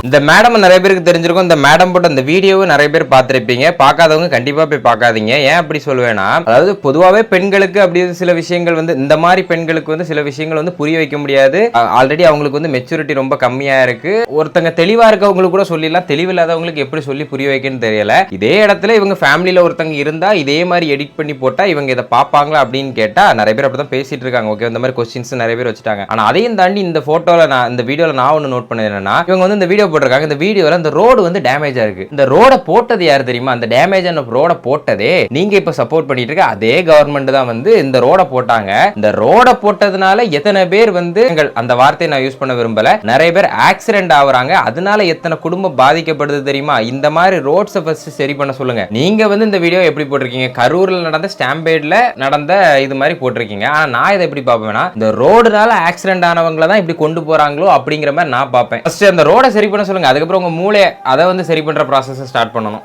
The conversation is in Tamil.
இந்த மேடம் நிறைய பேருக்கு தெரிஞ்சிருக்கும். இந்த மேடம் போட்ட இந்த வீடியோவை நிறைய பேர் பார்த்திருப்பீங்க. பார்க்காதவங்க கண்டிப்பா போய் பார்க்காதீங்க. ஏன் அப்படி சொல்லுவேன்னா, அதாவது பொதுவாவே பெண்களுக்கு அப்படி சில விஷயங்கள் வந்து இந்த மாதிரி பெண்களுக்கு வந்து சில விஷயங்கள் வந்து புரிய வைக்க முடியாது. ஆல்ரெடி அவங்களுக்கு வந்து மெச்சூரிட்டி ரொம்ப கம்மியா இருக்கு. ஒருத்தங்க தெளிவா இருக்கவங்களுக்கு கூட சொல்லிடலாம், தெளிவில்லாதவங்களுக்கு எப்படி சொல்லி புரிய வைக்கன்னு தெரியல. இதே இடத்துல இவங்க ஃபேமிலியில ஒருத்தங்க இருந்தா இதே மாதிரி எடிட் பண்ணி போட்டா இவங்க இதை பார்ப்பாங்களா அப்படின்னு கேட்டா நிறைய பேர் அப்படிதான் பேசிட்டு இருக்காங்க. ஓகே, இந்த மாதிரி கொஸ்டின்ஸ் நிறைய பேர் வச்சுட்டாங்க. ஆனா அதையும் தாண்டி இந்த போட்டோல இந்த வீடியோல நான் ஒன்னு நோட் பண்ணது என்னன்னா, இவங்க வந்து இந்த வீடியோ போட்டிருக்காங்க. இந்த வீடியோல இந்த ரோடு வந்து டேமேஜா இருக்கு. இந்த ரோட போட்டது யாரு தெரியுமா? அந்த டேமேஜான ரோட போட்டதே நீங்க இப்ப சப்போர்ட் பண்ணிட்டு இருக்க அதே கவர்மெண்ட் தான் வந்து இந்த ரோட போட்டாங்க. இந்த ரோட போட்டதுனால எத்தனை பேர் வந்து அந்த வார்த்தையை நான் யூஸ் பண்ண விரும்பல, நிறைய பேர் ஆக்சிடென்ட் ஆகுறாங்க. அதனால எத்தனை குடும்பம் பாதிக்கப்படுது தெரியுமா? இந்த மாதிரி ரோட்ஸை ஃபர்ஸ்ட் சரி பண்ண சொல்லுங்க. நீங்க வந்து இந்த வீடியோ எப்படி போட்டிருக்கீங்க? கரூர்ல நடந்த ஸ்டாம்பேட்ல நடந்த இது மாதிரி போட்டிருக்கீங்க. ஆனா நான் இதை எப்படி பார்ப்பேன்னா, இந்த ரோடுனால ஆக்சிடென்ட் ஆனவங்கள தான் இப்படி கொண்டு போறாங்களோ அப்படிங்கிற மாதிரி நான் பார்ப்பேன். ஃபர்ஸ்ட் அந்த ரோட சரி பண்ண சொல்லுங்க. அதுக்கப்புறம் உங்க மூளை அதை வந்து சரி பண்ற ப்ராசஸ் ஸ்டார்ட் பண்ணணும்.